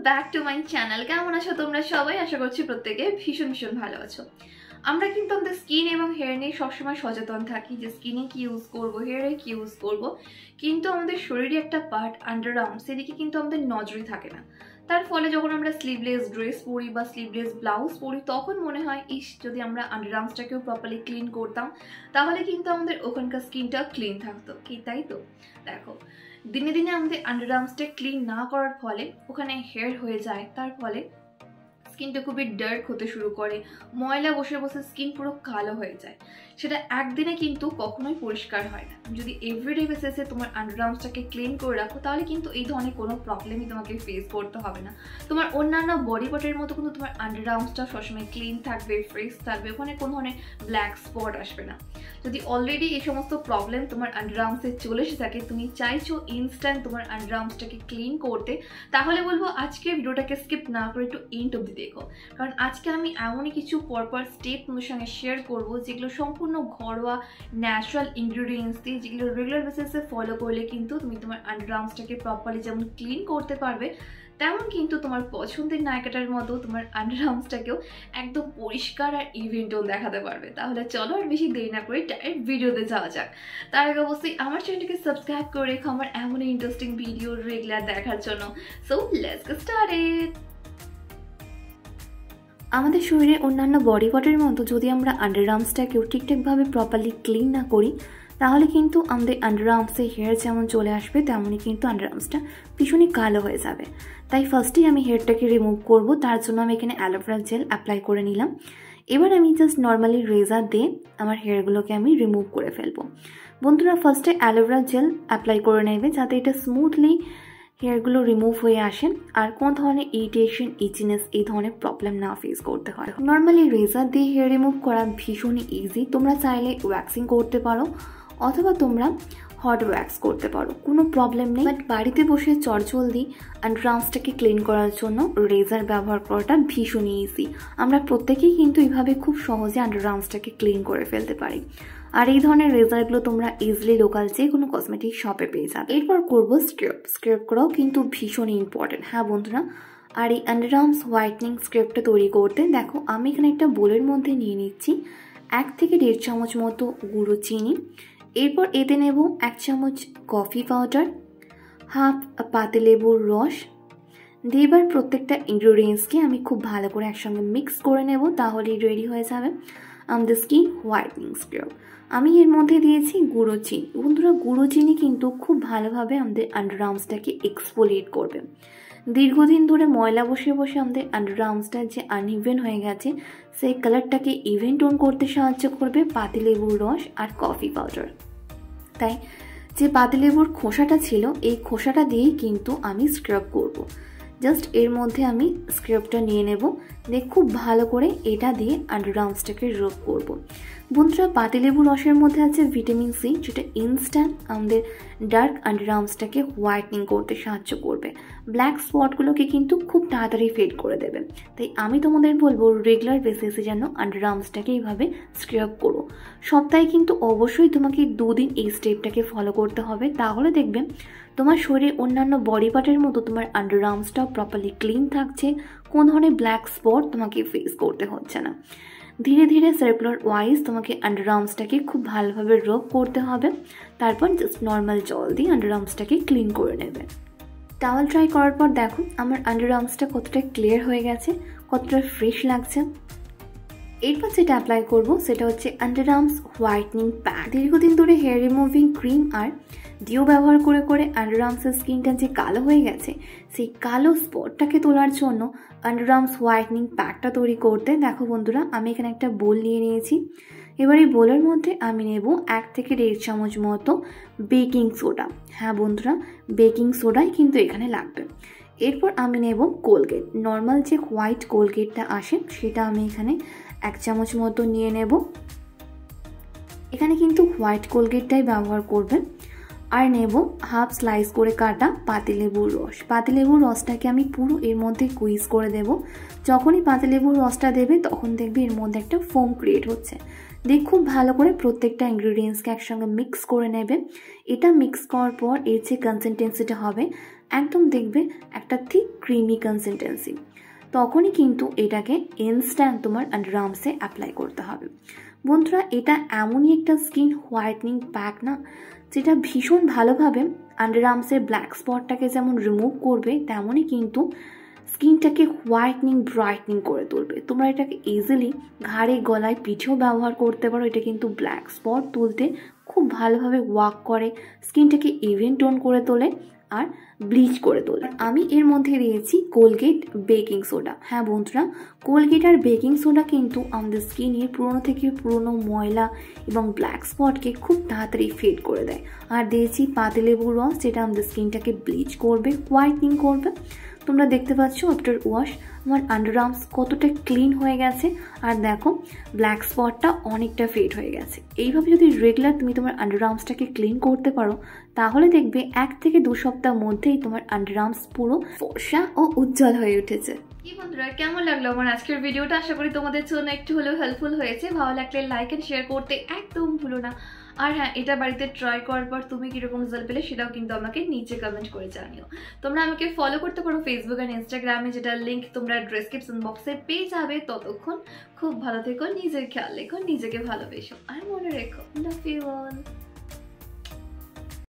Back to my channel. কেমন আছো তোমরা সবাই? আশা করছি প্রত্যেকে ভীষণ ভালো আছো। আমরা কিন্তু আমাদের স্কিন এবং হেয়ার নিয়ে সবসময় সচেতন থাকি যে স্কিনে কি ইউজ করবো, হেয়ারে কি ইউজ করবো, কিন্তু আমাদের শরীরে একটা পার্ট আন্ডারআর্ম, সেদিকে কিন্তু আমাদের নজরই থাকে না। তার ফলে যখন আমরা স্লিভলেস ড্রেস পরি বা স্লিভলেস ব্লাউজ পরি তখন মনে হয় ইস, যদি আমরা আন্ডারআর্মসটাকেও প্রপারলি ক্লিন করতাম তাহলে কিন্তু আমাদের ওখানকার স্কিনটা ক্লিন থাকতো। কি তাই তো? দেখো, দিনে দিনে আমাদের আন্ডারআর্মসটা ক্লিন না করার ফলে ওখানে হেয়ার হয়ে যায়, তার ফলে স্কিনটা খুবই ডার্ক হতে শুরু করে, ময়লা বসে বসে স্কিন পুরো কালো হয়ে যায়। সেটা একদিনে কিন্তু কখনোই পরিষ্কার হয় না। যদি এভরিডে বেসিসে তোমার আন্ডারআর্মসটাকে ক্লিন করে রাখো তাহলে কিন্তু এই ধরনের কোনো প্রবলেমই তোমাকে ফেস করতে হবে না। তোমার অন্যান্য বডি পার্টের মতো কিন্তু তোমার আন্ডারআর্মসটা সবসময় ক্লিন থাকবে, ফ্রেশ থাকবে, ওখানে কোনো ধরনের ব্ল্যাক স্পট আসবে না। যদি অলরেডি এই সমস্ত প্রবলেম তোমার আন্ডারআর্মসে চলে এসে থাকে, তুমি চাইছো ইনস্ট্যান্ট তোমার আন্ডারআর্মসটাকে ক্লিন করতে, তাহলে বলবো আজকে ভিডিওটাকে স্কিপ না করে একটু এন্ড অবধি দেখো। কারণ আজকে আমি এমনই কিছু পরপর স্টেপ তোমার সঙ্গে শেয়ার করবো যেগুলো সম্পূর্ণ ঘরোয়া ন্যাচারাল ইনগ্রিডিয়েন্টস দিয়ে, যেগুলো রেগুলার বেসিসে ফলো করলে কিন্তু তুমি তোমার আন্ডারআর্মসটাকে প্রপারলি যেমন ক্লিন করতে পারবে, তেমন কিন্তু তোমার পছন্দের নায়িকাটার মতো তোমার আন্ডারআর্মসটাকেও একদম পরিষ্কার আর ইভেন্টও দেখাতে পারবে। তাহলে চলো আর বেশি দেরি না করে ডাইরেক্ট ভিডিওতে যাওয়া যাক। তার আগে অবশ্যই আমার চ্যানেলটাকে সাবস্ক্রাইব করে রেখো আমার এমন ইন্টারেস্টিং ভিডিও রেগুলার দেখার জন্য। So let's get started. আমাদের শরীরে অন্যান্য বডি পার্টের মতো যদি আমরা আন্ডারআর্মসটাকেও ঠিকঠাকভাবে প্রপারলি ক্লিন না করি তাহলে কিন্তু আমাদের আন্ডারআর্মসে হেয়ার যেমন চলে আসবে তেমনই কিন্তু আন্ডারআর্মসটা ভীষণই কালো হয়ে যাবে। তাই ফার্স্টেই আমি হেয়ারটাকে রিমুভ করব। তার জন্য আমি এখানে অ্যালোভেরা জেল অ্যাপ্লাই করে নিলাম। এবার আমি জাস্ট নর্মালি রেজার দিয়ে আমার হেয়ারগুলোকে আমি রিমুভ করে ফেলবো। বন্ধুরা, ফার্স্টে অ্যালোভেরা জেল অ্যাপ্লাই করে নেবে যাতে এটা স্মুথলি হেয়ারগুলো রিমুভ হয়ে আসেন আর কোনো ধরনের ইরিটেশন, ইচিনেস এই ধরনের প্রবলেম না ফেস করতে হয়। নর্মালি রেজার দিয়ে হেয়ার রিমুভ করা ভীষণই ইজি। তোমরা চাইলে ওয়্যাক্সিং করতে পারো অথবা তোমরা হট ওয়্যাক্স করতে পারো, কোনো প্রবলেম নেই। বাট বাড়িতে বসে চটজলদি আন্ডারআর্মসটাকে ক্লিন করার জন্য রেজার ব্যবহার করাটা ভীষণই ইজি। আমরা প্রত্যেকেই কিন্তু এইভাবে খুব সহজে আন্ডারআর্মসটাকে ক্লিন করে ফেলতে পারি। আর এই ধরনের রেজারগুলো তোমরা ইজিলি লোকাল যে কোনো কসমেটিক শপে পেয়ে যাবে। এরপর করবো স্ক্রাব করাও কিন্তু ভীষণই ইম্পর্টেন্ট। হ্যাঁ বন্ধুরা, আর এই আন্ডারআর্মস হোয়াইটনিং স্ক্রাবটা তৈরি করতে দেখো আমি এখানে একটা বোলের মধ্যে নিয়ে নিচ্ছি 1 থেকে 1.5 চামচ মতো গুঁড়ো চিনি। এরপর এতে নেব 1 চামচ কফি পাউডার, হাফ পাতিলেবুর রস দিয়ে এবার প্রত্যেকটা ইনগ্রিডিয়েন্টসকে আমি খুব ভালো করে একসঙ্গে মিক্স করে নেব, তাহলেই রেডি হয়ে যাবে আমাদের স্কিন হোয়াইটনিং স্ক্রাব। আমি এর মধ্যে দিয়েছি গুঁড়ো চিনি। বন্ধুরা, গুঁড়ো চিনি কিন্তু খুব ভালোভাবে আমাদের আন্ডারআর্মসটাকে এক্সফোলিয়েট করবে। দীর্ঘদিন ধরে ময়লা বসে বসে আমাদের আন্ডারআর্মসটা যে আনইভেন হয়ে গেছে সেই কালারটাকে ইভেন টোন করতে সাহায্য করবে পাতিলেবুর রস আর কফি পাউডার। তাই যে পাতিলেবুর খোসাটা ছিল এই খোসাটা দিয়েই কিন্তু আমি স্ক্রাব করব। জাস্ট এর মধ্যে আমি স্ক্রাবটা নিয়ে নেব, দিয়ে খুব ভালো করে এটা দিয়ে আন্ডারআর্মসটাকে রব করব। বন্ধুরা, পাতিলেবু রসের মধ্যে আছে ভিটামিন সি, যেটা ইনস্ট্যান্ট আমাদের ডার্ক আন্ডারআর্মসটাকে হোয়াইটনিং করতে সাহায্য করবে। ব্ল্যাক স্পটগুলোকে কিন্তু খুব তাড়াতাড়ি ফেড করে দেবে। তাই আমি তোমাদের বলবো রেগুলার বেসিসে যেন আন্ডারআর্মসটাকে এইভাবে স্ক্রাব করো। সপ্তাহে কিন্তু অবশ্যই তোমাকে 2 দিন এই স্টেপটাকে ফলো করতে হবে, তাহলে দেখবে তোমার শরীরে অন্যান্য বডি পার্টের মতো তোমার আন্ডারআর্মসটাও প্রপারলি ক্লিন থাকছে, কোনো ধরনের ব্ল্যাক স্পট তোমাকে ফেস করতে হচ্ছে না। ধীরে ধীরে সার্কুলার ওয়াইজ তোমাকে আন্ডারআর্মসটাকে খুব ভালোভাবে রব করতে হবে। তারপর জাস্ট নর্মাল জল দিয়ে আন্ডারআর্মসটাকে ক্লিন করে নেবে। টাওয়াল ট্রাই করার পর দেখো আমার আন্ডারআর্মসটা কতটা ক্লিয়ার হয়ে গেছে, কতটা ফ্রেশ লাগছে। এরপর যেটা অ্যাপ্লাই করব সেটা হচ্ছে আন্ডারআর্মস হোয়াইটনিং প্যাক। দীর্ঘদিন ধরে হেয়ার রিমুভিং ক্রিম আর ডিও ব্যবহার করে করে আন্ডারআর্মসের স্কিনটা যে কালো হয়ে গেছে সেই কালো স্পটটাকে তোলার জন্য আন্ডারআর্মস হোয়াইটনিং প্যাকটা তৈরি করতে দেখো বন্ধুরা আমি এখানে একটা বোল নিয়ে নিয়েছি। এবার এই বোলের মধ্যে আমি নেব 1 থেকে 1.5 চামচ মতো বেকিং সোডা। হ্যাঁ বন্ধুরা, বেকিং সোডাই কিন্তু এখানে লাগবে। এরপর আমি নেব কোলগেট, নর্মাল যে হোয়াইট কোলগেটটা আসে সেটা আমি এখানে 1 চামচ মতো নিয়ে নেব। এখানে কিন্তু হোয়াইট কোলগেটটাই ব্যবহার করবেন। আর নেব হাফ স্লাইস করে কাটা পাতিলেবুর রস। পাতিলেবুর রসটাকে আমি পুরো এর মধ্যে কুইজ করে দেব। যখনই পাতিলেবুর রসটা দেবে তখন দেখবে এর মধ্যে একটা ফোম ক্রিয়েট হচ্ছে। দিয়ে খুব ভালো করে প্রত্যেকটা ইনগ্রিডিয়েন্টসকে একসঙ্গে মিক্স করে নেবে। এটা মিক্স করার পর এর যে কনসিস্টেন্সিটা হবে একদম দেখবে একটা ঠিক ক্রিমি কনসিস্টেন্সি, তখনই কিন্তু এটাকে ইনস্ট্যান্ট তোমার আন্ডারআর্মসে অ্যাপ্লাই করতে হবে। বন্ধুরা, এটা এমনই একটা স্কিন হোয়াইটনিং প্যাক না, যেটা ভীষণ ভালোভাবে আন্ডারআর্মসের ব্ল্যাক স্পটটাকে যেমন রিমুভ করবে, তেমনই কিন্তু স্কিনটাকে হোয়াইটনিং ব্রাইটনিং করে তুলবে। তোমরা এটাকে ইজিলি ঘাড়ে, গলায়, পিঠেও ব্যবহার করতে পারো। এটা কিন্তু ব্ল্যাক স্পট তুলতে খুব ভালোভাবে ওয়ার্ক করে, স্কিনটাকে ইভেন টোন করে তোলে আর ব্লিচ করে তোলে। আমি এর মধ্যে দিয়েছি কোলগেট বেকিং সোডা। হ্যাঁ বন্ধুরা, কোলগেট আর বেকিং সোডা কিন্তু আমাদের স্কিনের পুরনো থেকে পুরনো ময়লা এবং ব্ল্যাক স্পটকে খুব তাড়াতাড়ি ফেড করে দেয়। আর দিয়েছি পাতিলেবুর রস, যেটা আমাদের স্কিনটাকে ব্লিচ করবে, হোয়াইটনিং করবে। তোমরা দেখতে পাচ্ছ আফটার ওয়াশ আমার আন্ডারআর্মস কতটা ক্লিন হয়ে গেছে, আর দেখো ব্ল্যাক স্পটটা অনেকটা ফেড হয়ে গেছে। এইভাবে যদি রেগুলার তুমি তোমার আন্ডারআর্মসটাকে ক্লিন করতে পারো, তাহলে দেখবে 1 থেকে 2 সপ্তাহ মধ্যেই তোমার আন্ডারআর্মস পুরো ফর্সা ও উজ্জ্বল হয়ে উঠেছে। কি বন্ধুরা, কেমন লাগলো আমার আজকের ভিডিওটা? আশা করি তোমাদের জন্য একটু হলেও হেল্পফুল হয়েছে। ভালো লাগলে লাইক এন্ড শেয়ার করতে একদম ভুলো না। আর হ্যাঁ, এটা বাড়িতে ট্রাই করার পর তুমি কিরকম রেজাল্ট পেলে সেটাও কিন্তু আমাকে নিচে কমেন্ট করে জানিও। তোমরা আমাকে ফলো করতে পারো ফেসবুক আর ইনস্টাগ্রামে, যেটা লিঙ্ক তোমরা ডেসক্রিপশন বক্সে পেয়ে যাবে। ততক্ষণ খুব ভালো থেকো, নিজের খেয়াল রেখো, নিজেকে ভালোবেসো, আর মনে রেখো লাভ ইউ অল।